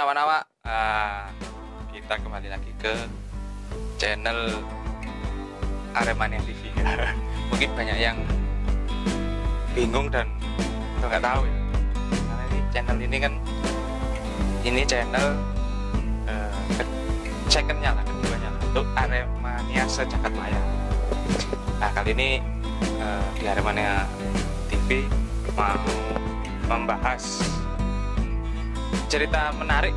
awan-awan, kita kembali lagi ke channel Aremania TV. Mungkin banyak yang bingung dan nggak tahu ya, karena ini channel ini kan channel secondnya lah, keduanya lah, untuk Aremania sejagat maya. Nah kali ini di Aremania TV mau membahas cerita menarik.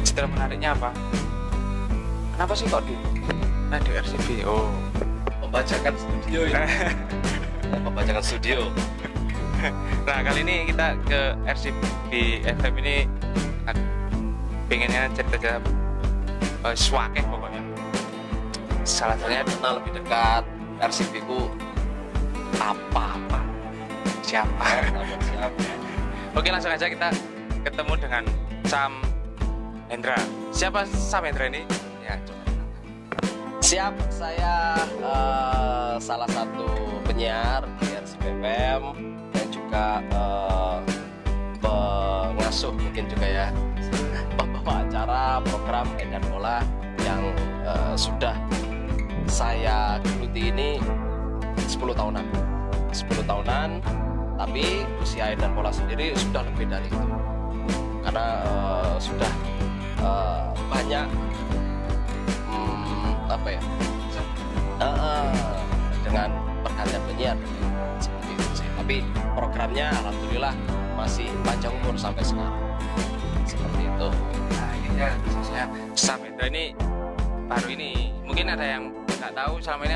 Cerita menariknya apa? Kenapa sih kok di radio RCB? Oh, Pembajakan studio ya. Pembajakan studio. Nah kali ini kita ke RCB FM ini pengennya cerita-cerita swakeh pokoknya. Salah satunya Kenal lebih dekat RCB ku apa siapa. Oke, langsung aja kita ketemu dengan Sam Hendra. Siapa Sam Hendra ini? Ya, coba. Siap, saya salah satu penyiar di RCB FM dan juga pengasuh mungkin juga ya, pembawa acara program Edan Bola yang sudah saya geluti ini 10 tahunan, tapi usia Edan Bola sendiri sudah lebih dari itu karena sudah banyak dengan pergantian penyiar seperti itu sih. Tapi programnya alhamdulillah masih panjang umur sampai sekarang seperti itu. Nah ini ya khususnya Sam Hendra ini baru ini, mungkin ada yang nggak tahu selama ini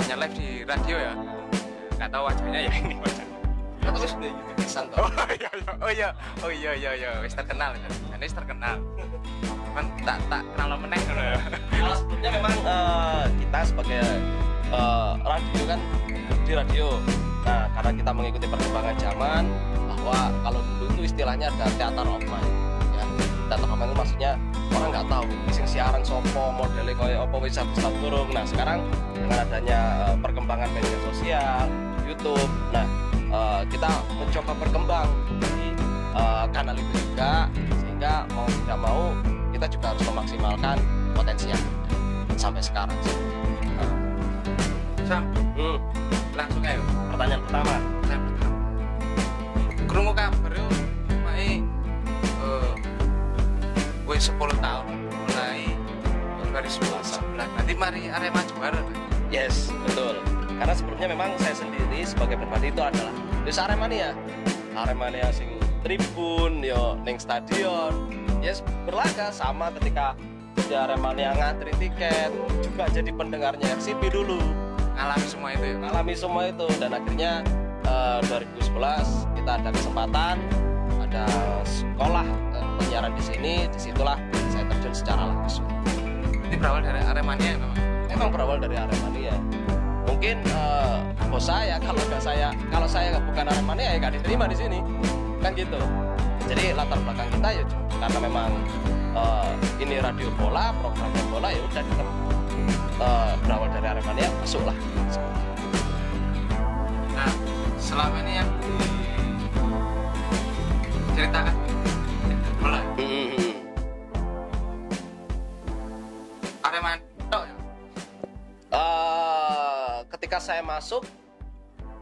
hanya live di radio ya, nggak tahu wajahnya ya ini wajah. Terus udah YouTubean toh. Oh iya, wis terkenal ya. Ini terkenal. Cuman tak kenal lo meneh ngono ya. Kalau sebelumnya memang kita sebagai radio kan di radio. Nah, karena kita mengikuti perkembangan zaman bahwa kalau dulu itu istilahnya ada theater of mind. Ya, theater of mind itu maksudnya orang nggak tahu sing siaran sopo modelnya kayak apa wis satu turun. Nah, sekarang dengan adanya perkembangan media sosial, YouTube. Nah, kita mencoba berkembang di kanal itu juga, sehingga mau tidak mau kita juga harus memaksimalkan potensi yang ada sampai sekarang. Sam, langsung ayo. Pertanyaan pertama. Krungu kabar yo mai wis 10 tahun mulai 2011. Nanti mari Arema juara. Yes, betul. Karena sebelumnya memang saya sendiri sebagai pribadi itu adalah Aremania sing tribun yo ning stadion. Yes, berlaga sama ketika di Aremania ngantri tiket, juga jadi pendengarnya RCB dulu. Alami semua itu dan akhirnya 2011 kita ada kesempatan, ada sekolah penyiaran di sini, disitulah saya terjun secara langsung. Ini berawal dari Aremania memang berawal dari Aremania. Mungkin bos saya kalau saya bukan Aremania ya nggak diterima di sini kan gitu. Jadi latar belakang kita ya karena memang ini radio bola, programnya bola, ya udah kita berawal dari Aremania, masuklah. Nah, selama ini yang diceritakan bola. Aremania ya? Ketika saya masuk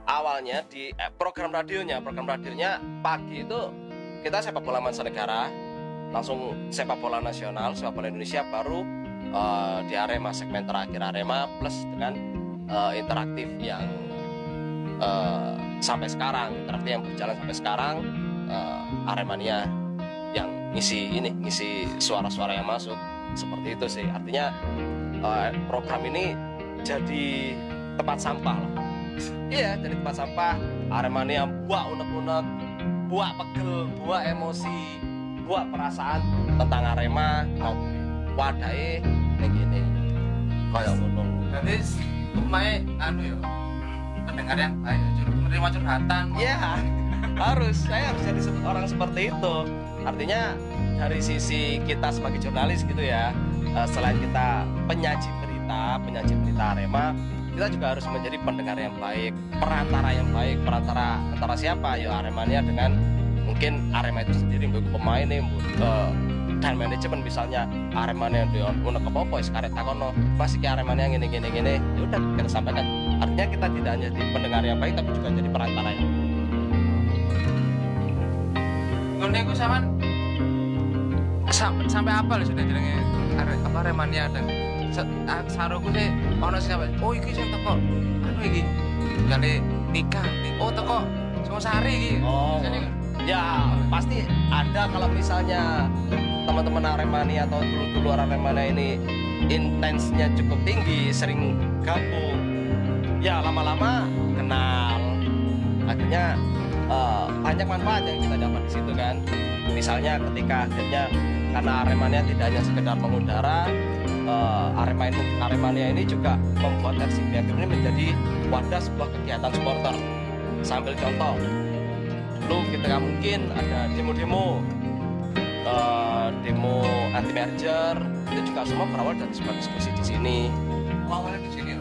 awalnya di program radionya pagi itu kita sepak bola mancanegara, langsung sepak bola nasional, sepak bola Indonesia, baru di Arema segmen terakhir Arema plus dengan interaktif yang sampai sekarang, interaktif yang berjalan sampai sekarang, Aremania yang ngisi suara-suara yang masuk seperti itu sih. Artinya program ini jadi tempat sampah lah. Iya, jadi tempat sampah. Aremania buat unek-unek, buat pegel, buat emosi, buat perasaan tentang Arema, wadai kayak gini, kayak ngono. Jadi pemain ya pendengar yang baik, menerima curhatan. Iya, saya harus jadi orang seperti itu. Artinya dari sisi kita sebagai jurnalis gitu ya, selain kita penyaji berita Arema, kita juga harus menjadi pendengar yang baik, perantara yang baik, perantara antara siapa? Ya Aremania dengan mungkin Arema itu sendiri mbok pemain dan manajemen misalnya Aremania yang ono kepopo wis karek takono Mas iki Aremania ngene ya udah kita sampaikan. Artinya kita tidak hanya jadi pendengar yang baik tapi juga jadi perantara yang ngene iku sampai apa lho sudah jenenge Aremania dan saroku sih ono sing sampai oh iki sing teko anu iki jane nikah oh teko Singosari iki. Ya pasti ada kalau misalnya teman-teman Aremania atau dulu Aremania ini intensnya cukup tinggi, sering gabung, ya lama-lama kenal, akhirnya banyak manfaat yang kita dapat di situ kan. Misalnya ketika akhirnya karena Aremania tidak hanya sekedar mengudara, Aremania ini juga membuat RCBFM ini menjadi wadah sebuah kegiatan supporter. Sambil contoh, dulu ketika mungkin ada demo anti merger, itu juga semua berawal dari sebuah diskusi di sini.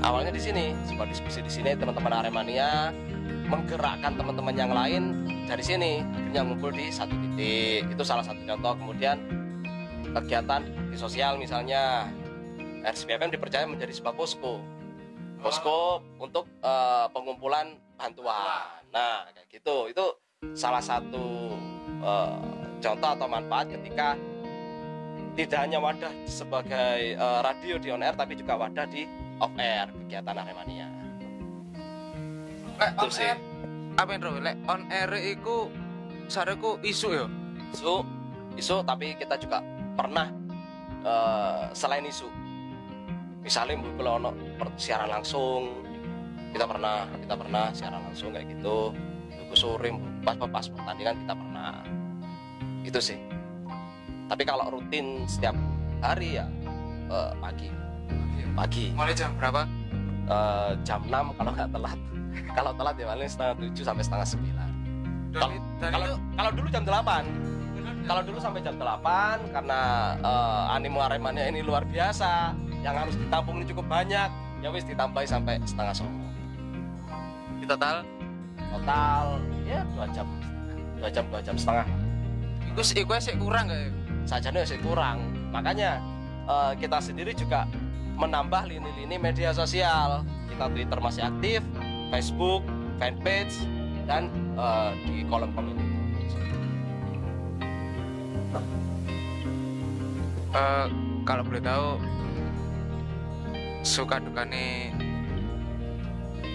Awalnya di sini sebuah diskusi di sini, teman-teman Aremania menggerakkan teman-teman yang lain dari sini, akhirnya ngumpul di satu titik. Itu salah satu contoh. Kemudian kegiatan di sosial misalnya RCBFM dipercaya menjadi sebuah posko untuk pengumpulan bantuan. Nah kayak gitu, itu salah satu contoh atau manfaat ketika tidak hanya wadah sebagai radio di on air tapi juga wadah di off air kegiatan Aremania. Itu sih. Apa yang on air iku sareku isu ya. Isu tapi kita juga pernah selain isu. Misalnya kalau ono siaran langsung, kita pernah siaran langsung kayak gitu. Sore pas pertandingan kita pernah. Itu sih. Tapi kalau rutin setiap hari ya pagi. Mulai jam berapa? Jam 6 kalau nggak telat. Kalau telat ya paling setengah 7 sampai setengah 9. Kalau dulu jam 8. Kalau dulu sampai jam 8 karena animo Aremania ini luar biasa, yang harus ditampung ini cukup banyak, ya wis ditambahi sampai setengah 9. Di total ya 2 jam setengah. Iku sih kurang gak? Sajane sih kurang. Makanya kita sendiri juga menambah lini-lini media sosial. Kita Twitter masih aktif, Facebook, fanpage, dan di kolom komentar. Kalau boleh tahu suka dukane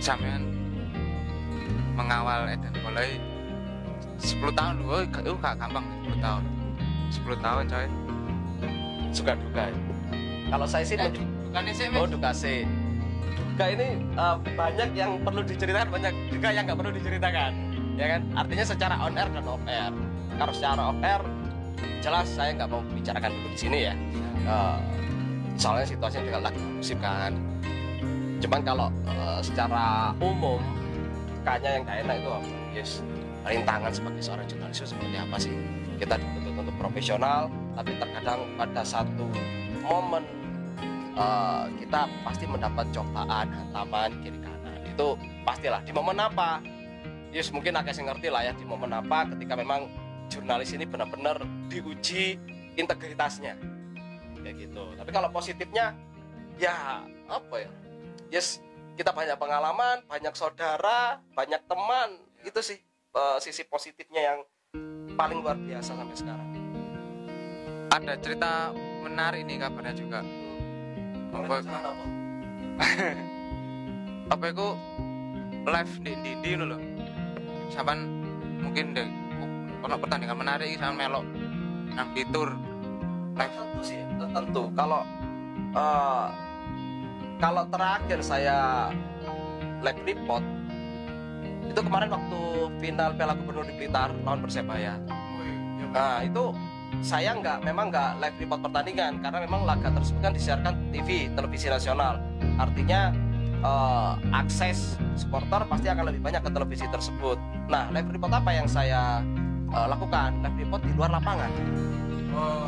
sampean mengawal Eden mulai 10 tahun loh, gak gampang 10 tahun. 10 tahun coy. Suka duka. Kalau saya sih dukane sih. Duka sih. Duka ini banyak yang perlu diceritakan, banyak juga yang nggak perlu diceritakan. Ya kan? Artinya secara on air dan off air. Kalau secara off air jelas saya nggak mau bicarakan dulu di sini ya. Soalnya situasinya juga lagi musim kan. Cuman kalau secara umum dukanya yang gak enak itu yes, rintangan sebagai seorang jurnalis seperti apa sih? Kita dituntut untuk profesional, tapi terkadang pada satu momen kita pasti mendapat cobaan, hantaman kiri kanan. Itu pastilah di momen apa? Yes, mungkin agak saya ngerti lah ya, di momen apa ketika memang jurnalis ini benar-benar diuji integritasnya kayak gitu. Tapi kalau positifnya ya apa ya, yes, kita banyak pengalaman, banyak saudara, banyak teman. Itu sih sisi positifnya yang paling luar biasa sampai sekarang. Ada cerita menarik nih kabarnya juga. Apa itu live di loh. Sampan mungkin deh ono pertandingan menarik sama melok nang fitur live. Tentu sih, tentu. Kalau terakhir saya live report itu kemarin waktu final Piala Gubernur di Blitar lawan Persebaya. Nah itu saya memang nggak live report pertandingan karena memang laga tersebut kan disiarkan TV, televisi nasional. Artinya akses supporter pasti akan lebih banyak ke televisi tersebut. Nah live report apa yang saya lakukan? Live report di luar lapangan.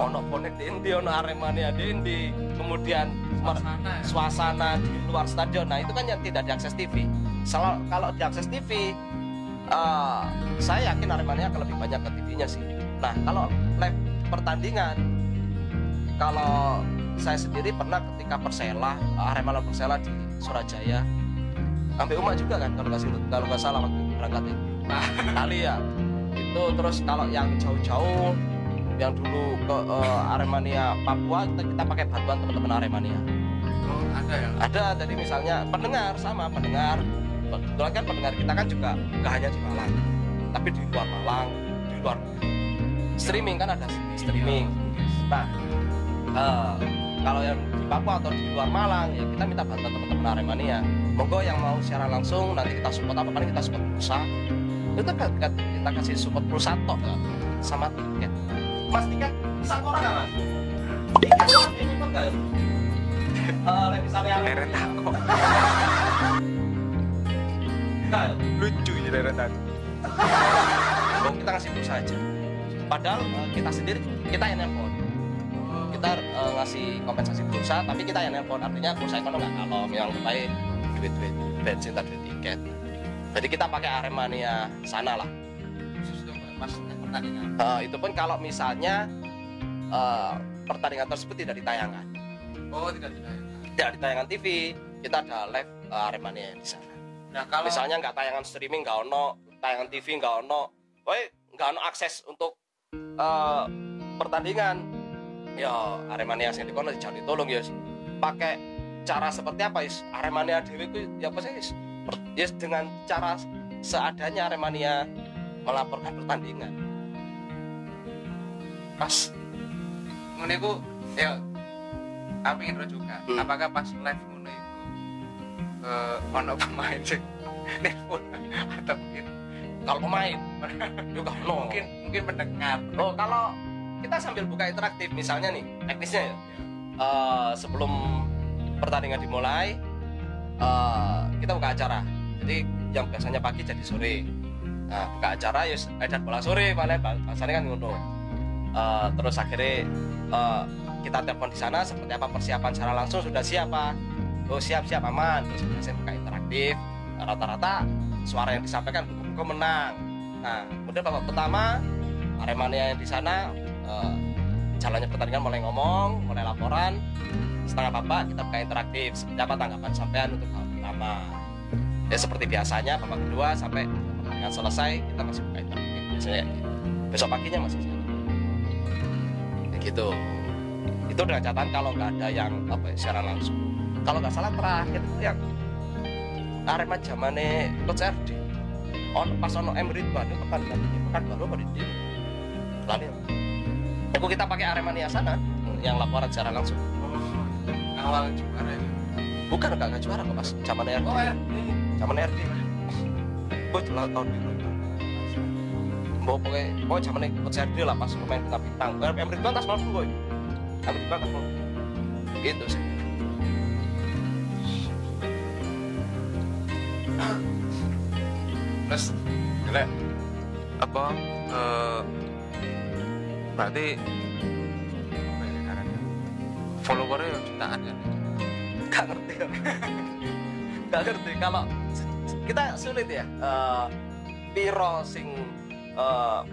Ono bonek dendi, ono Aremania dendi, kemudian suasana di luar stadion. Nah itu kan yang tidak diakses TV. Kalau diakses TV Saya yakin Aremania akan lebih banyak ke TV-nya sih. Nah, kalau live pertandingan, kalau saya sendiri pernah ketika Persela, Arema lawan Persela di Surabaya, ambil Uma juga kan kalau nggak salah waktu berangkat itu. Kali ya. Itu terus kalau yang jauh-jauh, yang dulu ke Aremania Papua, kita pakai bantuan teman-teman Aremania. Oh, ada ya? Ada, jadi misalnya pendengar, kebetulan kan pendengar kita kan juga nggak hanya di Malang, tapi di luar Malang, di luar streaming kan ada streaming. Nah, kalau yang di Papua atau di luar Malang ya kita minta bantuan teman-teman Aremania. Monggo yang mau siaran langsung nanti kita support, apa paling kita support pulsa. Itu kan kita kasih support pulsa tok sama tiket. Mas tiket satu orang nggak mas? Tiket ini enggak? Misalnya Leren tako. enggak. Lucu ya leren tako. Kita ngasih pulsa aja. Padahal kita sendiri kita yang nelpon. Kita ngasih kompensasi pulsa, tapi kita yang nelpon. Artinya pulsa ekonomi nggak kalong, yang terbaik duit bensin tadi tiket. Jadi kita pakai Aremania sana lah. Khusus tuh pas pertandingan. Itu pun kalau misalnya pertandingan tersebut tidak ditayangkan. Oh, tidak ditayangkan. Tidak ditayangkan TV, kita ada live Aremania di sana. Nah, kalau Misalnya nggak tayangan streaming nggak ono, tayangan TV nggak ono, nggak ono akses untuk pertandingan. Ya Aremania sing dikono dijauh tolong ya. Pakai cara seperti apa is? Aremania dhewe ku ya apa sih? Yes, dengan cara seadanya Aremania melaporkan pertandingan. pas ngono iku ya aku ingin tahu juga apakah pas live ngono itu ono pemain sing nelpon atau mungkin Kalau pemain juga no. mungkin mendengar. Oh, kalau kita sambil buka interaktif misalnya nih teknisnya ya. Sebelum pertandingan dimulai kita buka acara. Jadi yang biasanya pagi jadi sore. Nah, buka acara ya edan bola sore paling bahasanya kan ngono. Terus akhirnya kita telepon di sana seperti apa persiapan secara langsung sudah siap Pak. Oh siap aman. Terus saya buka interaktif. Rata-rata suara yang disampaikan hukum menang. Nah, kemudian babak pertama Aremania yang di sana jalannya pertandingan mulai ngomong, mulai laporan. Setengah babak kita buka interaktif. Seperti apa tanggapan sampean untuk babak pertama? Ya seperti biasanya babak kedua sampai pertandingan selesai kita masih buka interaktif. Biasanya besok paginya masih siap. Ya gitu. Itu dengan catatan kalau nggak ada yang siaran langsung. Kalau nggak salah terakhir itu yang Arema zamane Coach RD. Pas ono Ridwan itu pekan baru apa di lali. Aku kita pakai Aremania sana yang laporan secara langsung. Awal juara itu. Bukan enggak juara kok pas zaman RD. Oh, Zaman RD. Bos tahun biru. Pokoknya zaman Coach RD lah pas pemain bintang. Ridwan tas malam dulu. Ridwan tas malam. Gitu sih. Terus gila apa berarti apa ya caranya followernya jutaan kan Gak ngerti kalau kita sulit ya piro sing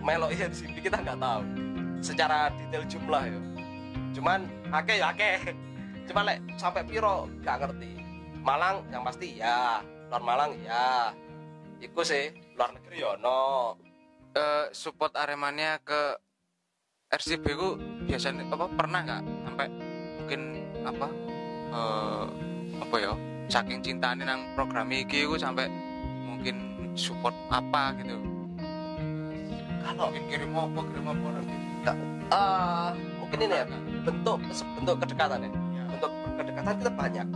melo iya di sini kita nggak tahu secara detail jumlah ya cuman akeh cuma lek sampai piro gak ngerti. Malang yang pasti ya luar Malang ya iku sih luar negeri ya no. Support Aremania ke RCB ku biasanya pernah nggak sampai mungkin apa ya saking cintanya nang program iki ku sampai mungkin support apa gitu Kalau mungkin kirim apa gitu. mungkin ini ya bentuk kedekatan ya. Bentuk kedekatan kita banyak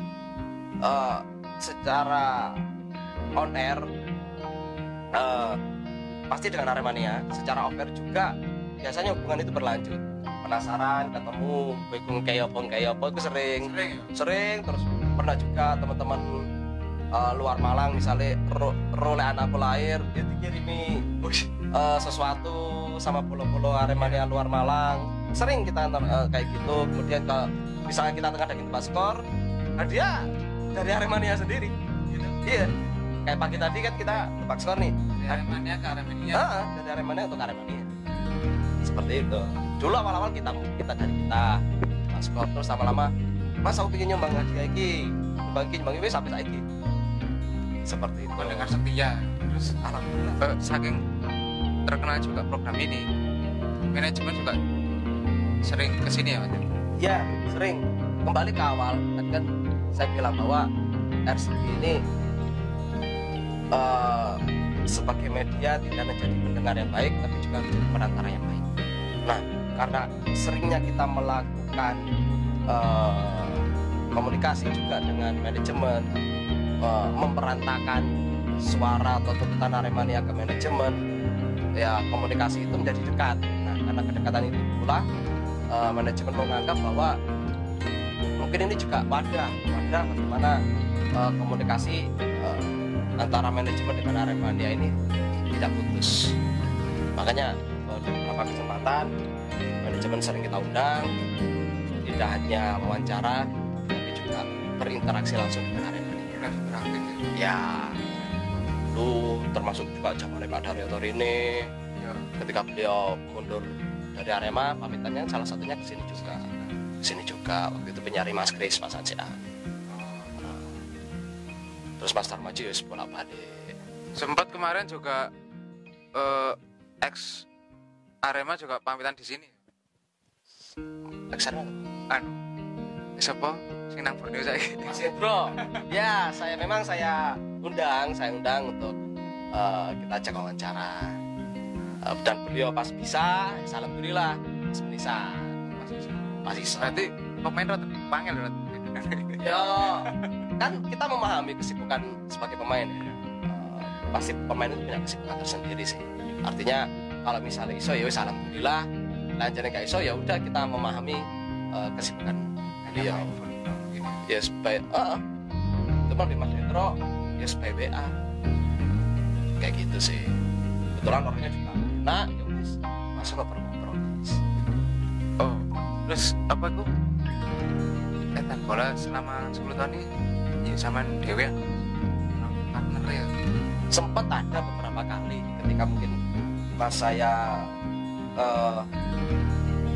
secara on air pasti dengan Aremania, secara off air juga biasanya hubungan itu berlanjut. Penasaran, ketemu, bingung kayak apa itu sering terus pernah juga teman-teman luar Malang misalnya role anakku lahir dia dikirimi sesuatu sama polo-polo Aremania luar Malang. Sering kita kayak gitu. Kemudian misalnya kita tengah ada tempat skor, nah dia dari Aremania sendiri gitu. Iya. kayak pagi tadi kan kita nebak skor nih. Dari Aremania ke Aremania. Dari Aremania untuk Aremania. Seperti itu. Dulu awal-awal kita dari kita skor, terus lama-lama Mas aku pengen nyumbang hadiah iki. Nyumbang iki sampai saiki. Seperti itu. Pendengar setia. Terus Alhamdulillah. saking terkenal juga program ini, manajemen juga sering kesini ya Mas? Ya, sering. Kembali ke awal, tadi kan saya bilang bahwa RCB ini sebagai media tidak hanya jadi pendengar yang baik, tapi juga perantara yang baik. Nah, karena seringnya kita melakukan komunikasi juga dengan manajemen, memperantakan suara atau tuntutan Aremania ke manajemen, ya komunikasi itu menjadi dekat. Nah, karena kedekatan itu pula manajemen menganggap bahwa mungkin ini juga wadah bagaimana komunikasi antara manajemen dengan Aremania ini tidak putus. Makanya di beberapa kesempatan manajemen sering kita undang, tidak hanya wawancara tapi juga berinteraksi langsung dengan Aremania. Beraktif Ya, lu termasuk juga zaman Pak Daryoto ini ya. ketika beliau mundur dari Arema, pamitannya salah satunya ke sini juga. Waktu itu penyari Mas Kris, Mas Ansean. Terus Mas Tarmaji ya bolak-balik. Sempat kemarin juga ex Arema juga pamitan di sini. Eksana Anu, siapa? Sing nang Borneo saiki. Mas Bro. Ya, saya undang untuk kita ajak wawancara. Dan beliau pas bisa, alhamdulillah, pas bisa. Berarti pemain rada panggil berarti. Ya, kan kita memahami kesibukan sebagai pemain ya. Pasti pemain itu punya kesibukan tersendiri sih. Artinya kalau misalnya iso ya wis alhamdulillah, lanjutnya gak iso ya udah kita memahami kesibukan beliau. Ya supaya teman di Mas Hendro ya supaya WA kayak gitu sih. Kebetulan orangnya juga enak, ya wis masuk ngobrol-ngobrol. Oh, terus apa itu? Etan bola selama 10 tahun ini ya sama Dewi ya? Partner ya? Sempat ada beberapa kali ketika mungkin pas saya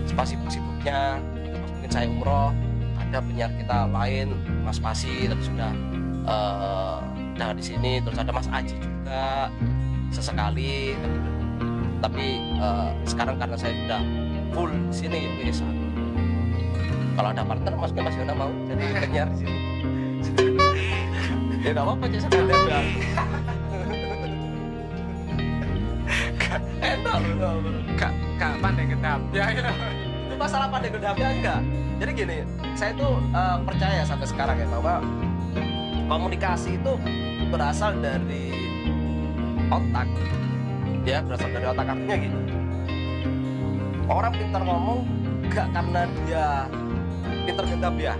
sibuk-sibuknya, pas mungkin saya umroh, ada penyiar kita lain, Mas Pasi, tapi sudah di sini, terus ada Mas Aji juga sesekali, tapi sekarang karena saya sudah full di sini ya biasa. Kalau ada partner, Mas Yona mau jadi penyiar di sini. Ya nggak apa-apa, jadi saya ada. Enak loh. Kak pandai gedap ya. Itu masalah pandai gedapnya enggak. Jadi gini, saya tuh percaya sampai sekarang ya bahwa komunikasi itu berasal dari otak. Ya, berasal dari otak, artinya gini. Orang pintar ngomong enggak karena dia pintar gedap ya.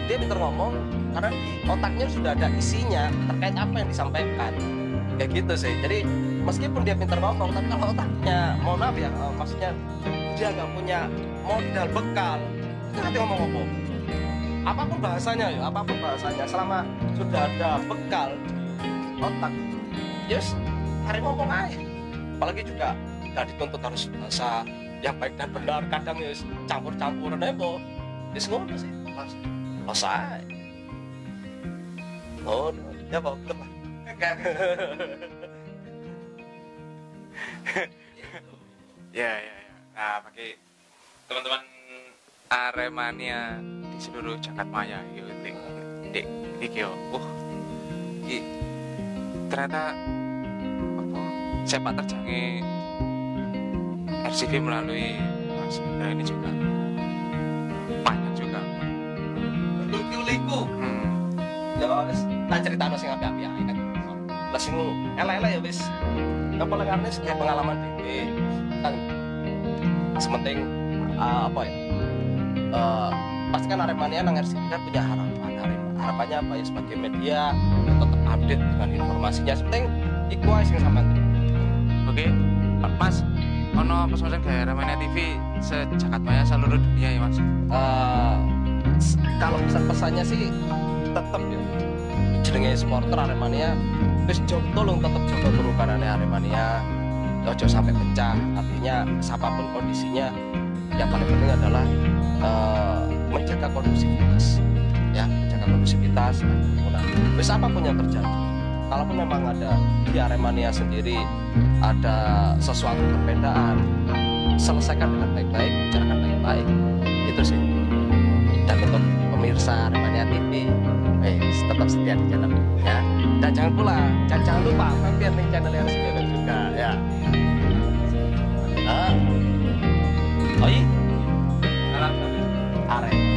Dia pintar ngomong karena di otaknya sudah ada isinya terkait apa yang disampaikan. Kayak gitu sih. Jadi meskipun dia pintar ngomong, tapi kalau otaknya, mohon maaf ya, maksudnya dia nggak punya modal bekal, itu nanti ngomong-ngomong. Apapun bahasanya, selama sudah ada bekal di otak, yes, hari ngomong aja. Apalagi juga nggak dituntut harus bahasa yang baik dan benar, kadang yes campur-campuran aja, yes ngono sih, selesai. Oh, ya Pak, betul Pak. Ya. Nah, bagi teman-teman Aremania di seluruh jagat maya gitu, iki ternyata apa sepak terjangnya RCB melalui Mas Indra ini juga banyak juga. Liku. Ya wis, tak critakno sing apik-apik ae kan. Lah sing elek-elek ya wis. Apa lengarne sebagai pengalaman dhewe. Kan sementing apa ya? Pasti kan Aremania nang RCB kan punya harapan. Harapannya apa ya, sebagai media yang tetap update dengan informasinya. Sementing iku ae sing sampean. Oke, Mas, ono pesan kayak Aremania TV sejagat maya seluruh dunia ya Mas. Kalau pesan-pesannya sih tetap ya jenenge sebagai supporter Aremania terus tolong tetap jaga kerukunannya Aremania, ojo sampai pecah. Artinya apapun kondisinya yang paling penting adalah menjaga kondusivitas, ya, menjaga kondusivitas dan kerukunan. Terus apapun yang terjadi, kalaupun memang ada di Aremania sendiri ada sesuatu perbedaan, selesaikan dengan baik-baik, bicarakan baik-baik, itu sih. Dan untuk pemirsa Aremania TV, tetap setia di channel ya. Dan jangan lupa mampir di channel yang sini juga ya. Oi, Arem.